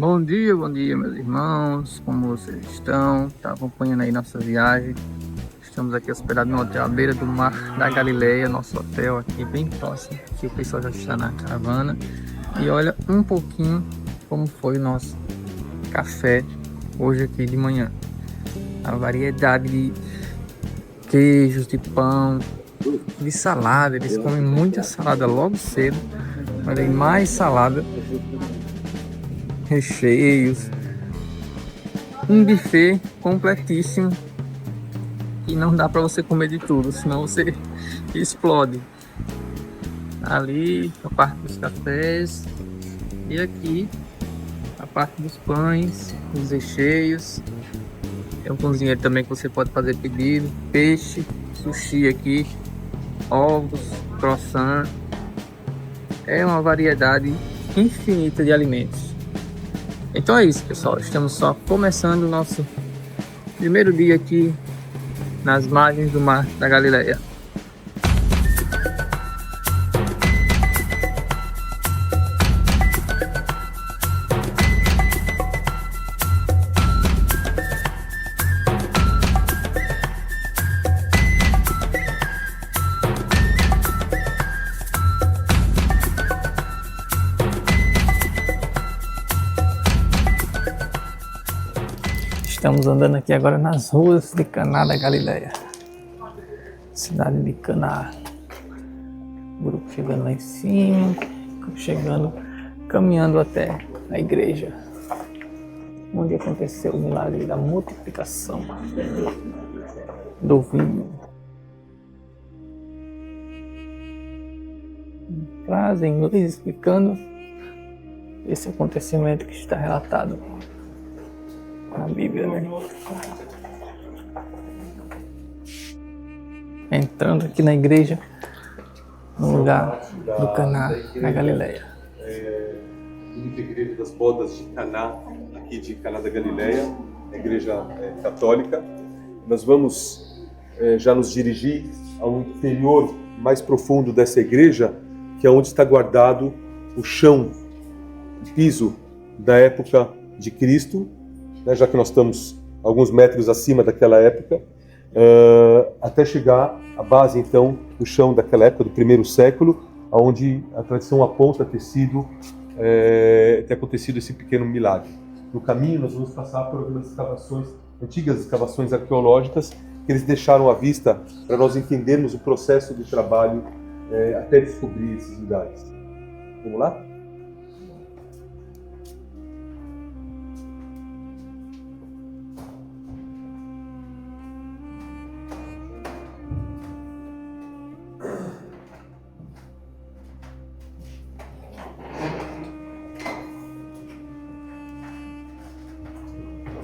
Bom dia, meus irmãos. Como vocês estão? Tá acompanhando aí nossa viagem? Estamos aqui hospedados no hotel à beira do mar da Galileia, nosso hotel aqui bem próximo. Aqui o pessoal já está na caravana. E olha um pouquinho como foi o nosso café hoje aqui de manhã. A variedade de queijos, de pão, de salada. Eles comem muita salada logo cedo. Olha aí, mais salada, recheios, um buffet completíssimo e não dá para você comer de tudo, senão você explode. Ali a parte dos cafés e aqui a parte dos pães, os recheios. Tem um cozinheiro também que você pode fazer pedido, peixe, sushi aqui, ovos, croissant. É uma variedade infinita de alimentos. Então é isso, pessoal. Estamos só começando o nosso primeiro dia aqui nas margens do mar da Galileia. Estamos andando aqui agora nas ruas de Caná da Galileia, cidade de Caná. O grupo chegando lá em cima, caminhando até a igreja, onde aconteceu o milagre da multiplicação do vinho. Frase em inglês explicando esse acontecimento que está relatado na Bíblia, né? Entrando aqui na igreja, no lugar do Caná, na Galileia. Única igreja das bodas de Caná, aqui de Caná da Galileia, a igreja católica. Nós vamos já nos dirigir ao interior mais profundo dessa igreja, que é onde está guardado o chão, o piso da época de Cristo, né, já que nós estamos alguns metros acima daquela época, até chegar à base, então, do chão daquela época, do primeiro século, onde a tradição aponta ter acontecido esse pequeno milagre. No caminho, nós vamos passar por algumas escavações, antigas escavações arqueológicas, que eles deixaram à vista para nós entendermos o processo de trabalho até descobrir esses lugares. Vamos lá?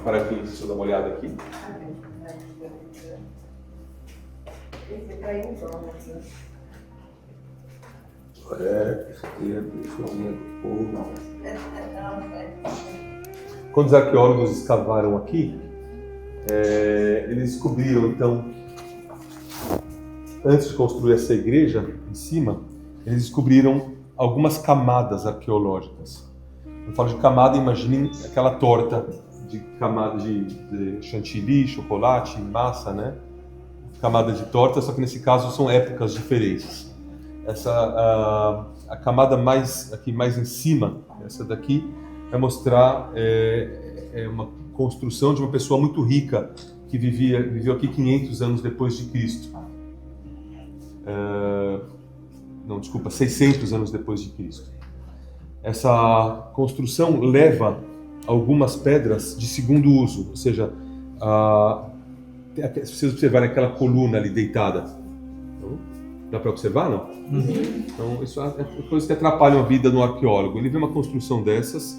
Para aqui, deixa eu dar uma olhada aqui. Quando os arqueólogos escavaram aqui, eles descobriram, então, antes de construir essa igreja em cima, eles descobriram algumas camadas arqueológicas. Eu falo de camada, imaginem aquela torta de camada de chantilly, chocolate, massa, né? Camada de torta, só que nesse caso são épocas diferentes. A camada mais em cima, essa daqui, vai mostrar uma construção de uma pessoa muito rica que viveu aqui 500 anos depois de Cristo. 600 anos depois de Cristo. Essa construção leva algumas pedras de segundo uso, ou seja, se vocês observarem aquela coluna ali deitada, dá para observar, não? Então, isso é coisa que atrapalham a vida do arqueólogo. Ele vê uma construção dessas,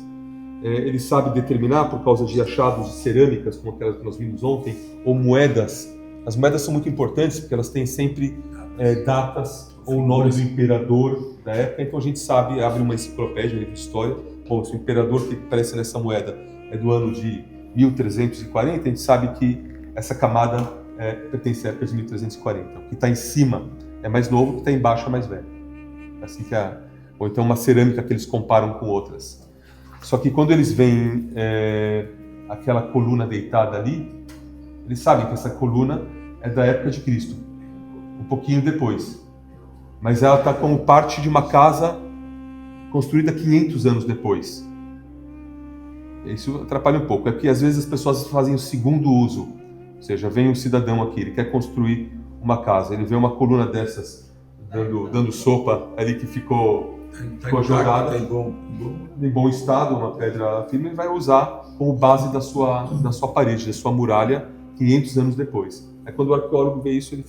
ele sabe determinar, por causa de achados de cerâmicas, como aquelas que nós vimos ontem, ou moedas. As moedas são muito importantes, porque elas têm sempre datas ou nome do imperador da época, então a gente sabe, abre uma enciclopédia, um livro de história, bom, se o imperador que aparece nessa moeda é do ano de 1340, a gente sabe que essa camada pertence à época de 1340. O que está em cima é mais novo, o que está embaixo é mais velho. Assim que ou então uma cerâmica que eles comparam com outras. Só que quando eles veem aquela coluna deitada ali, eles sabem que essa coluna é da época de Cristo, um pouquinho depois. Mas ela está como parte de uma casa construída 500 anos depois. Isso atrapalha um pouco. É que às vezes as pessoas fazem o segundo uso. Ou seja, vem um cidadão aqui, ele quer construir uma casa, ele vê uma coluna dessas dando sopa ali que ficou jogada em bom estado, uma pedra firme, ele vai usar como base da sua parede, da sua muralha, 500 anos depois. Aí quando o arqueólogo vê isso, ele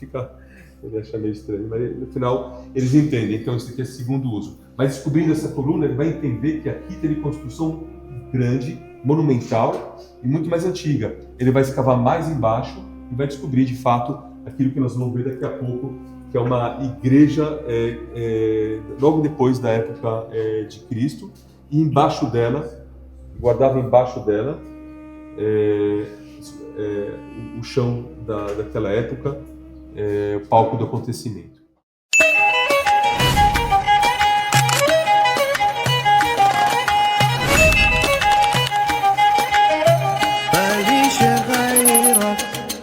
acha meio estranho, mas no final eles entendem. Então isso aqui é segundo uso. Mas descobrindo essa coluna, ele vai entender que aqui teve construção grande, monumental e muito mais antiga. Ele vai escavar mais embaixo e vai descobrir de fato aquilo que nós vamos ver daqui a pouco, que é uma igreja logo depois da época de Cristo, e embaixo dela, guardava embaixo dela o chão daquela época, o palco do acontecimento.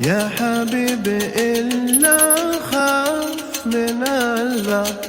يا حبيبي إلا خاف من الباب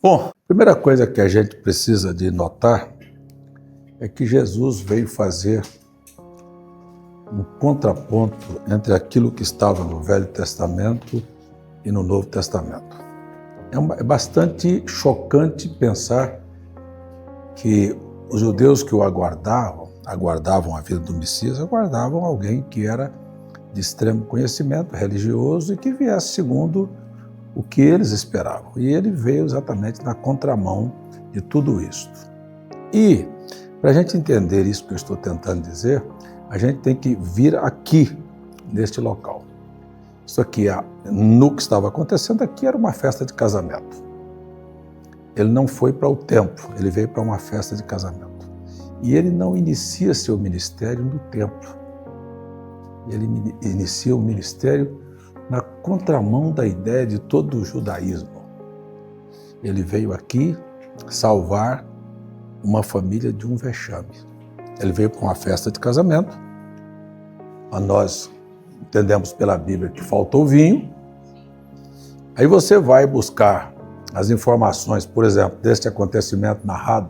Bom, a primeira coisa que a gente precisa de notar é que Jesus veio fazer um contraponto entre aquilo que estava no Velho Testamento e no Novo Testamento. É bastante chocante pensar que os judeus que o aguardavam a vida do Messias, aguardavam alguém que era de extremo conhecimento religioso e que viesse segundo o que eles esperavam. E ele veio exatamente na contramão de tudo isso. E, para a gente entender isso que eu estou tentando dizer, a gente tem que vir aqui, neste local. Isso aqui, no que estava acontecendo aqui, era uma festa de casamento. Ele não foi para o templo, ele veio para uma festa de casamento. E ele não inicia seu ministério no templo. Ele inicia o ministério na contramão da ideia de todo o judaísmo. Ele veio aqui salvar uma família de um vexame. Ele veio para uma festa de casamento. Nós entendemos pela Bíblia que faltou vinho. Aí você vai buscar as informações, por exemplo, deste acontecimento narrado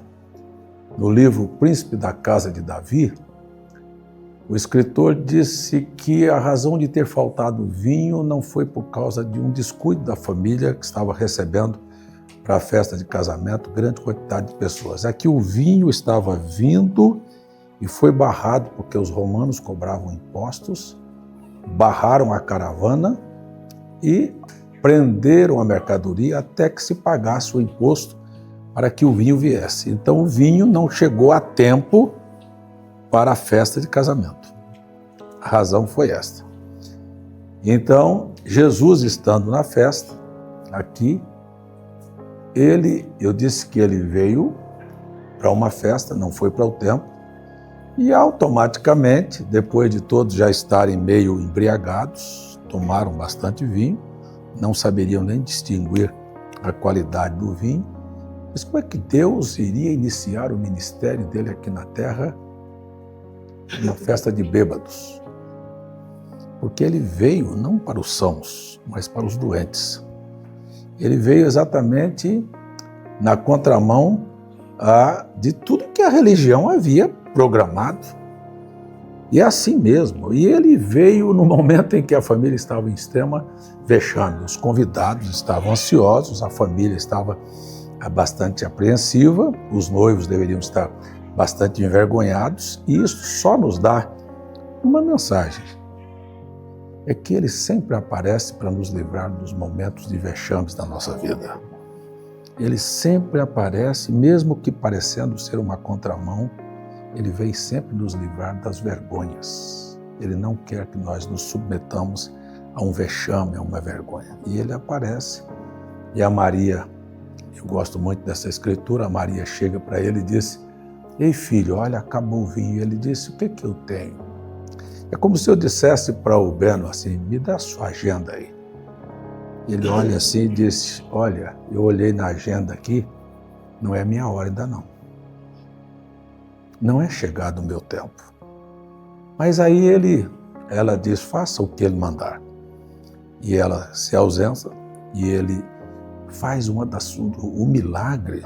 no livro O Príncipe da Casa de Davi. O escritor disse que a razão de ter faltado vinho não foi por causa de um descuido da família que estava recebendo para a festa de casamento grande quantidade de pessoas. É que o vinho estava vindo e foi barrado porque os romanos cobravam impostos, barraram a caravana e prenderam a mercadoria até que se pagasse o imposto para que o vinho viesse. Então o vinho não chegou a tempo para a festa de casamento. A razão foi esta. Então, Jesus estando na festa, aqui, eu disse que ele veio para uma festa, não foi para o templo, e automaticamente, depois de todos já estarem meio embriagados, tomaram bastante vinho, não saberiam nem distinguir a qualidade do vinho, mas como é que Deus iria iniciar o ministério dele aqui na terra uma festa de bêbados? Porque ele veio não para os sãos, mas para os doentes. Ele veio exatamente na contramão de tudo que a religião havia programado. E é assim mesmo. E ele veio no momento em que a família estava em extrema vexame. Os convidados estavam ansiosos, a família estava bastante apreensiva, os noivos deveriam estar bastante envergonhados, e isso só nos dá uma mensagem. É que ele sempre aparece para nos livrar dos momentos de vexames da nossa vida. Ele sempre aparece, mesmo que parecendo ser uma contramão, ele vem sempre nos livrar das vergonhas. Ele não quer que nós nos submetamos a um vexame, a uma vergonha. E ele aparece. E a Maria, eu gosto muito dessa escritura, a Maria chega para ele e diz: ei filho, olha, acabou o vinho. E ele disse: o que que eu tenho? É como se eu dissesse para o Beno assim: me dá a sua agenda aí. Ele olha assim e disse: olha, eu olhei na agenda aqui, não é minha hora ainda não. Não é chegado o meu tempo. Mas aí ela diz: faça o que ele mandar. E ela se ausenta e ele faz o milagre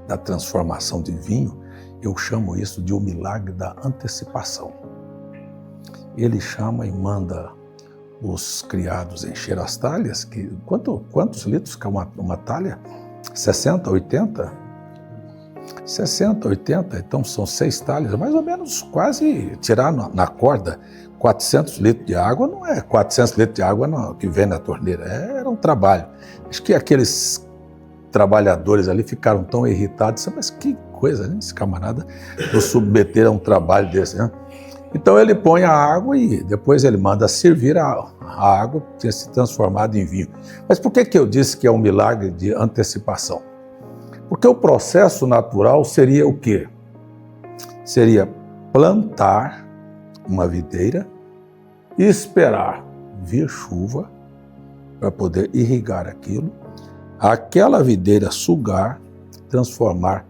da transformação de vinho. Eu chamo isso de o milagre da antecipação. Ele chama e manda os criados encher as talhas. Quantos litros que é uma talha? 60, 80? 60, 80, então são 6 talhas, mais ou menos quase tirar na corda 400 litros de água, não é 400 litros de água que vem na torneira, era um trabalho. Acho que aqueles trabalhadores ali ficaram tão irritados, mas que coisa, né? Esse camarada nos submeter a um trabalho desse, né? Então ele põe a água e depois ele manda servir a água, que tinha se transformado em vinho. Mas por que eu disse que é um milagre de antecipação? Porque o processo natural seria o quê? Seria plantar uma videira e esperar vir chuva para poder irrigar aquela videira sugar, transformar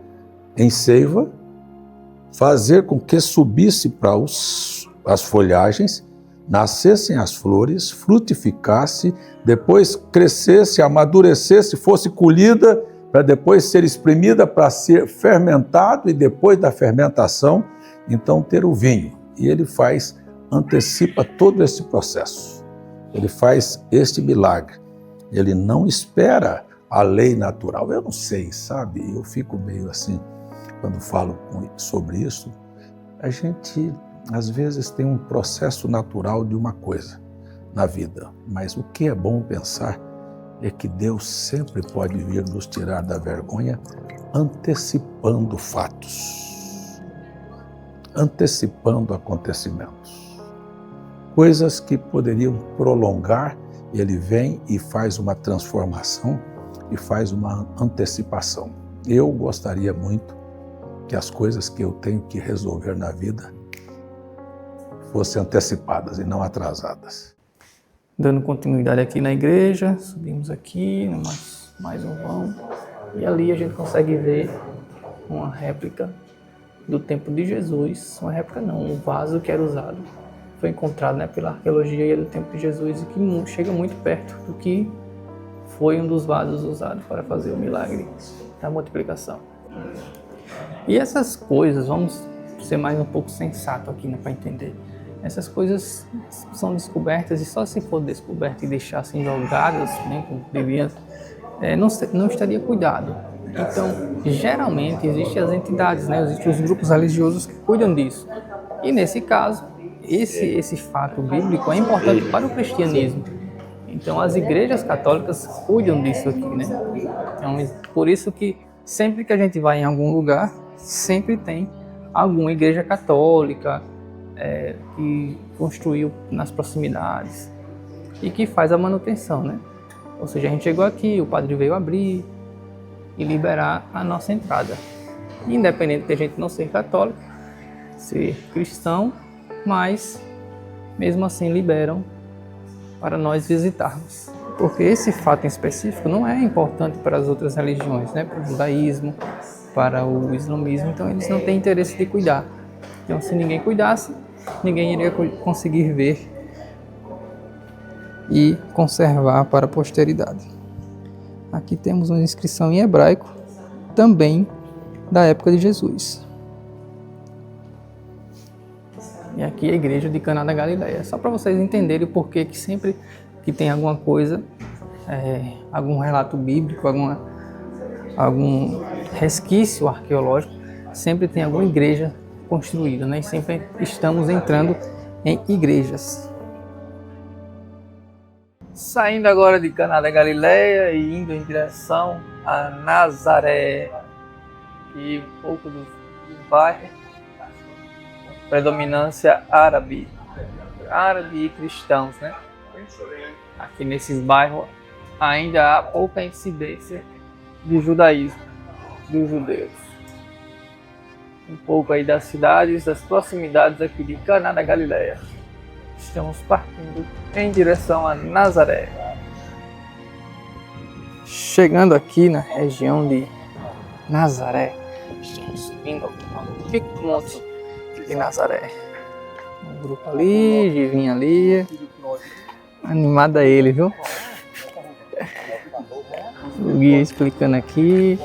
em seiva, fazer com que subisse para as folhagens, nascessem as flores, frutificasse, depois crescesse, amadurecesse, fosse colhida, para depois ser espremida, para ser fermentado e depois da fermentação, então ter o vinho. E ele antecipa todo esse processo. Ele faz este milagre. Ele não espera a lei natural. Eu não sei, sabe? Eu fico meio assim, quando falo sobre isso, a gente às vezes tem um processo natural de uma coisa na vida, mas o que é bom pensar é que Deus sempre pode vir nos tirar da vergonha antecipando fatos, antecipando acontecimentos, coisas que poderiam prolongar. Ele vem e faz uma transformação e faz uma antecipação. Eu gostaria muito que as coisas que eu tenho que resolver na vida fossem antecipadas e não atrasadas. Dando continuidade aqui na igreja, subimos aqui, mais um vão, e ali a gente consegue ver uma réplica do tempo de Jesus, uma réplica não, um vaso que era usado, foi encontrado, né, pela arqueologia do tempo de Jesus e que chega muito perto do que foi um dos vasos usados para fazer o milagre da multiplicação. E essas coisas, vamos ser mais um pouco sensato aqui, né, para entender. Essas coisas são descobertas e só se for descoberta e deixassem jogadas, né, como devia, não estaria cuidado. Então, geralmente, existem as entidades, né, existem os grupos religiosos que cuidam disso. E nesse caso, esse fato bíblico é importante para o cristianismo. Então, as igrejas católicas cuidam disso aqui, né? Então, por isso que sempre que a gente vai em algum lugar, sempre tem alguma igreja católica, que construiu nas proximidades e que faz a manutenção, né? Ou seja, a gente chegou aqui, o padre veio abrir e liberar a nossa entrada. Independente de a gente não ser católico, ser cristão, mas mesmo assim liberam para nós visitarmos. Porque esse fato em específico não é importante para as outras religiões, né? Para o judaísmo, para o islamismo, então eles não têm interesse de cuidar. Então, se ninguém cuidasse, ninguém iria conseguir ver e conservar para a posteridade. Aqui temos uma inscrição em hebraico, também da época de Jesus. E aqui é a igreja de Caná da Galileia. Só para vocês entenderem o porquê que sempre que tem alguma coisa, algum relato bíblico, algum resquício arqueológico, sempre tem alguma igreja construída, né? E sempre estamos entrando em igrejas. Saindo agora de Caná da Galileia e indo em direção a Nazaré, e um pouco do bairro, predominância árabe e cristãos, né? Aqui nesses bairros ainda há pouca incidência de judaísmo, dos judeus. Um pouco aí das cidades, das proximidades aqui de Caná da Galileia. Estamos partindo em direção a Nazaré. Chegando aqui na região de Nazaré, estamos subindo ao pico monte de Nazaré. Um grupo ali, Givinho ali. Animada ele, viu? O guia explicando aqui.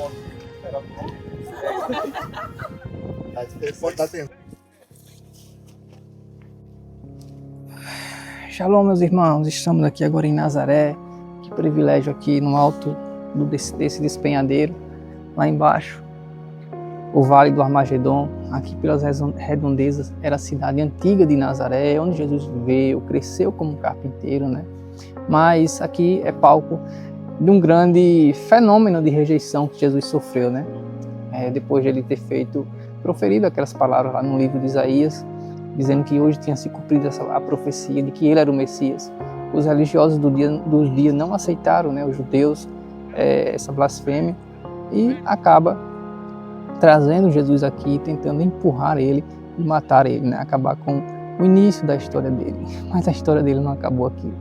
Shalom, meus irmãos, estamos aqui agora em Nazaré. Que privilégio aqui no alto desse despenhadeiro, lá embaixo, o Vale do Armagedon. Aqui pelas redondezas era a cidade antiga de Nazaré, onde Jesus veio, cresceu como carpinteiro, né? Mas aqui é palco de um grande fenômeno de rejeição que Jesus sofreu, né? Depois de ele ter proferido aquelas palavras lá no livro de Isaías, dizendo que hoje tinha se cumprido a profecia de que ele era o Messias. Os religiosos do dia não aceitaram, né, os judeus, essa blasfêmia, e acaba trazendo Jesus aqui, tentando empurrar ele e matar ele, né, acabar com o início da história dele. Mas a história dele não acabou aqui,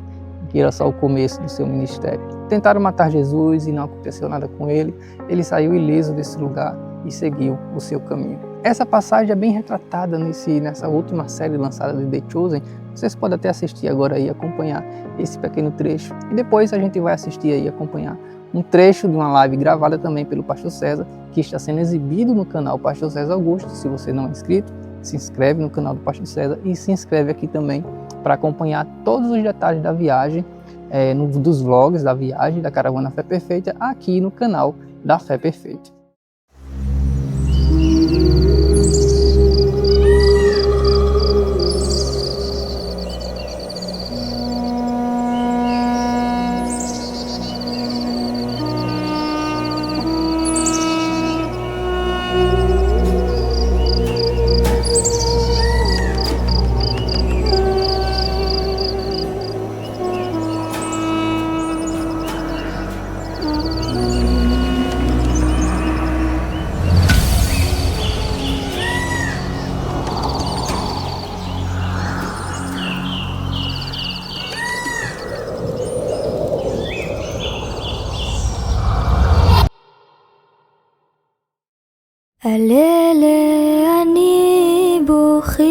que era só o começo do seu ministério. Tentaram matar Jesus e não aconteceu nada com ele. Ele saiu ileso desse lugar e seguiu o seu caminho. Essa passagem é bem retratada nessa última série lançada de The Chosen. Vocês podem até assistir agora e acompanhar esse pequeno trecho. E depois a gente vai assistir e acompanhar um trecho de uma live gravada também pelo Pastor César, que está sendo exibido no canal Pastor César Augusto. Se você não é inscrito, se inscreve no canal do Pastor César e se inscreve aqui também para acompanhar todos os detalhes da viagem, dos vlogs da viagem da Caravana Fé Perfeita, aqui no canal da Fé Perfeita. הלילה אני בוכייה,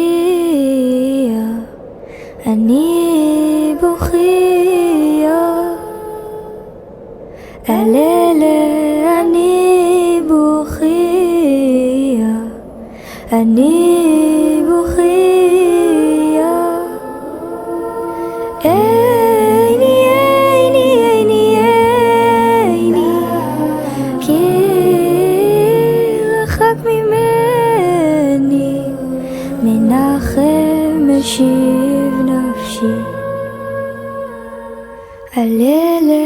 אני בוכייה. הלילה אני בוכייה, אני בוכייה. עיני, עיני, עיני, עיני, כי רחק ממני, מנחם משיב נפשי. הלילה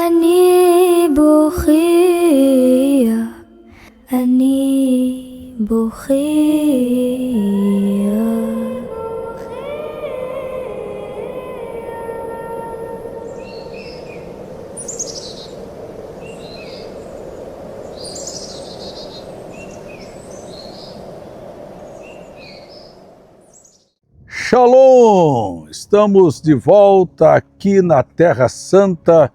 אני בוכייה, אני בוכייה. Shalom! Estamos de volta aqui na Terra Santa,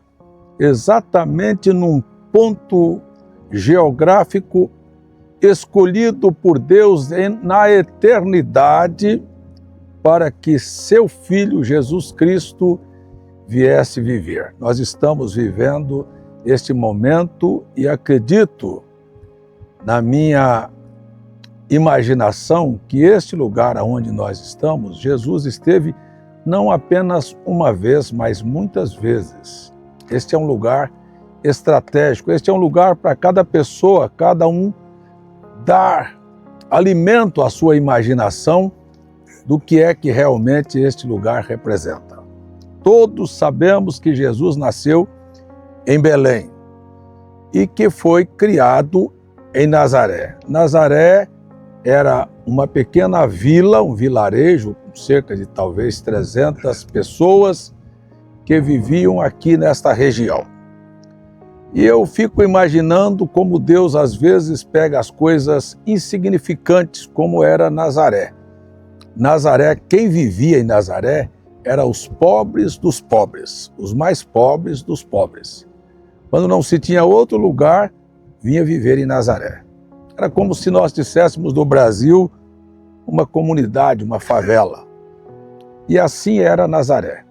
exatamente num ponto geográfico escolhido por Deus na eternidade para que seu Filho Jesus Cristo viesse viver. Nós estamos vivendo este momento e acredito, na minha imaginação que este lugar onde nós estamos, Jesus esteve não apenas uma vez, mas muitas vezes. Este é um lugar estratégico, este é um lugar para cada pessoa, cada um dar alimento à sua imaginação do que é que realmente este lugar representa. Todos sabemos que Jesus nasceu em Belém e que foi criado em Nazaré. Nazaré era uma pequena vila, um vilarejo, com cerca de talvez 300 pessoas que viviam aqui nesta região. E eu fico imaginando como Deus às vezes pega as coisas insignificantes, como era Nazaré. Nazaré, quem vivia em Nazaré eram os pobres dos pobres, os mais pobres dos pobres. Quando não se tinha outro lugar, vinha viver em Nazaré. Era como se nós disséssemos do Brasil uma comunidade, uma favela. E assim era Nazaré.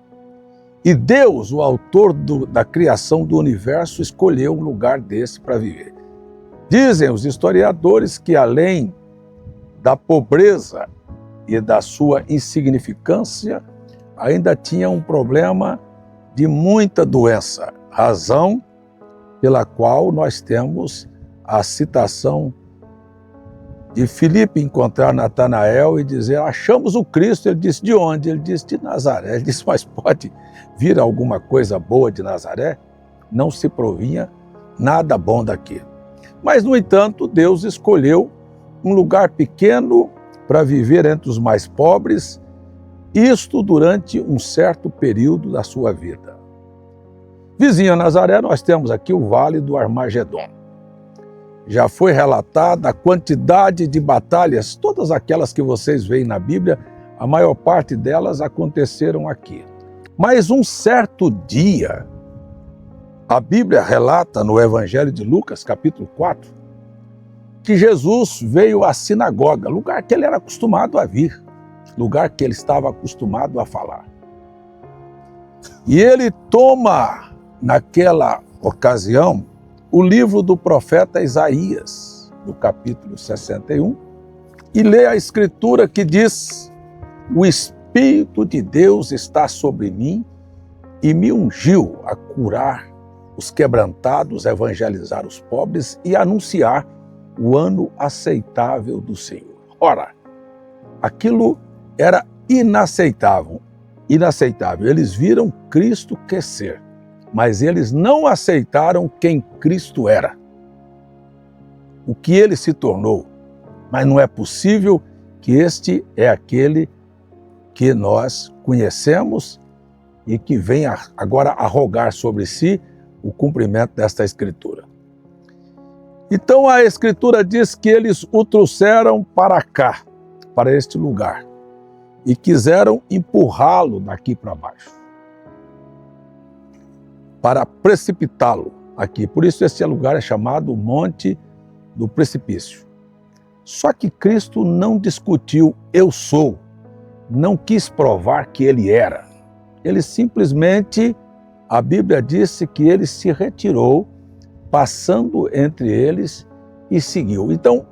E Deus, o autor da criação do universo, escolheu um lugar desse para viver. Dizem os historiadores que além da pobreza e da sua insignificância, ainda tinha um problema de muita doença, razão pela qual nós temos a citação de Filipe encontrar Natanael e dizer, achamos o Cristo. Ele disse, de onde? Ele disse, de Nazaré. Ele disse, mas pode vir alguma coisa boa de Nazaré? Não se provinha nada bom daqui. Mas, no entanto, Deus escolheu um lugar pequeno para viver entre os mais pobres, isto durante um certo período da sua vida. Vizinho a Nazaré, nós temos aqui o Vale do Armagedon. Já foi relatada a quantidade de batalhas, todas aquelas que vocês veem na Bíblia, a maior parte delas aconteceram aqui. Mas um certo dia, a Bíblia relata no Evangelho de Lucas, capítulo 4, que Jesus veio à sinagoga, lugar que ele era acostumado a vir, lugar que ele estava acostumado a falar. E ele toma, naquela ocasião, o livro do profeta Isaías, no capítulo 61, e lê a escritura que diz, o Espírito de Deus está sobre mim e me ungiu a curar os quebrantados, evangelizar os pobres e anunciar o ano aceitável do Senhor. Ora, aquilo era inaceitável. Eles viram Cristo crescer, mas eles não aceitaram quem Cristo era, o que ele se tornou. Mas não é possível que este é aquele que nós conhecemos e que vem agora a rogar sobre si o cumprimento desta Escritura. Então a Escritura diz que eles o trouxeram para cá, para este lugar, e quiseram empurrá-lo daqui para baixo, para precipitá-lo aqui. Por isso esse lugar é chamado Monte do Precipício. Só que Cristo não discutiu eu sou, não quis provar que ele era. Ele simplesmente, a Bíblia disse que ele se retirou, passando entre eles e seguiu. Então,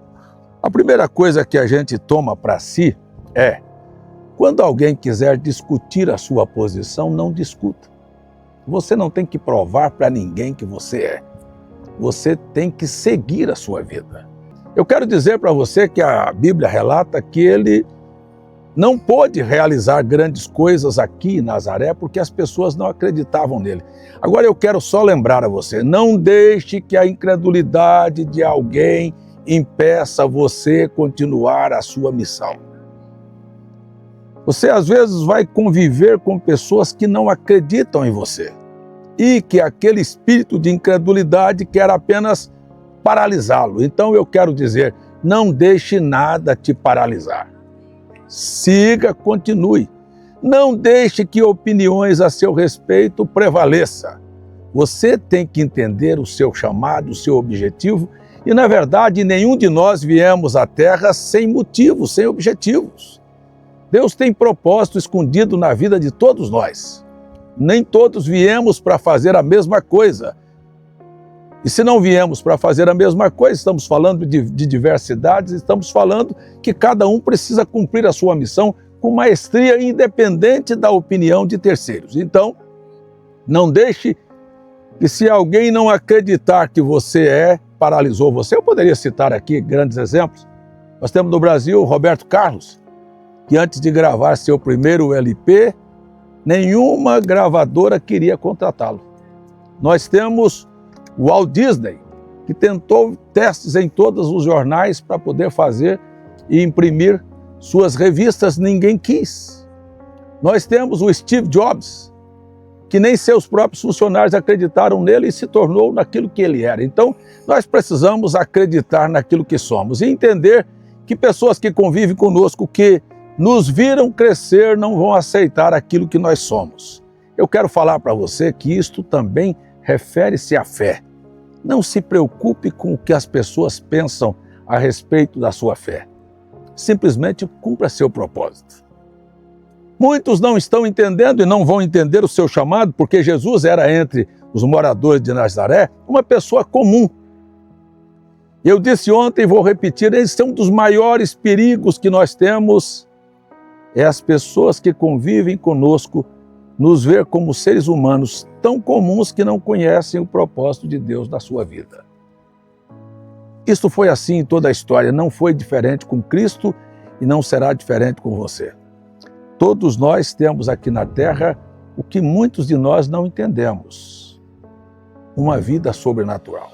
a primeira coisa que a gente toma para si é, quando alguém quiser discutir a sua posição, não discuta. Você não tem que provar para ninguém que você é. Você tem que seguir a sua vida. Eu quero dizer para você que a Bíblia relata que ele não pôde realizar grandes coisas aqui em Nazaré porque as pessoas não acreditavam nele. Agora eu quero só lembrar a você, não deixe que a incredulidade de alguém impeça você continuar a sua missão. Você às vezes vai conviver com pessoas que não acreditam em você e que aquele espírito de incredulidade quer apenas paralisá-lo. Então eu quero dizer, não deixe nada te paralisar. Siga, continue. Não deixe que opiniões a seu respeito prevaleçam. Você tem que entender o seu chamado, o seu objetivo, e na verdade nenhum de nós viemos à Terra sem motivos, sem objetivos. Deus tem propósito escondido na vida de todos nós. Nem todos viemos para fazer a mesma coisa. E se não viemos para fazer a mesma coisa, estamos falando de diversidades, estamos falando que cada um precisa cumprir a sua missão com maestria, independente da opinião de terceiros. Então, não deixe que, se alguém não acreditar que você paralisou você. Eu poderia citar aqui grandes exemplos. Nós temos no Brasil o Roberto Carlos, que antes de gravar seu primeiro LP, nenhuma gravadora queria contratá-lo. Nós temos o Walt Disney, que tentou testes em todos os jornais para poder fazer e imprimir suas revistas, ninguém quis. Nós temos o Steve Jobs, que nem seus próprios funcionários acreditaram nele e se tornou naquilo que ele era. Então, nós precisamos acreditar naquilo que somos e entender que pessoas que convivem conosco, que nos viram crescer, não vão aceitar aquilo que nós somos. Eu quero falar para você que isto também refere-se à fé. Não se preocupe com o que as pessoas pensam a respeito da sua fé. Simplesmente cumpra seu propósito. Muitos não estão entendendo e não vão entender o seu chamado, porque Jesus era, entre os moradores de Nazaré, uma pessoa comum. Eu disse ontem e vou repetir, esse é um dos maiores perigos que nós temos, é as pessoas que convivem conosco nos ver como seres humanos tão comuns que não conhecem o propósito de Deus na sua vida. Isso foi assim em toda a história, não foi diferente com Cristo e não será diferente com você. Todos nós temos aqui na Terra o que muitos de nós não entendemos: uma vida sobrenatural.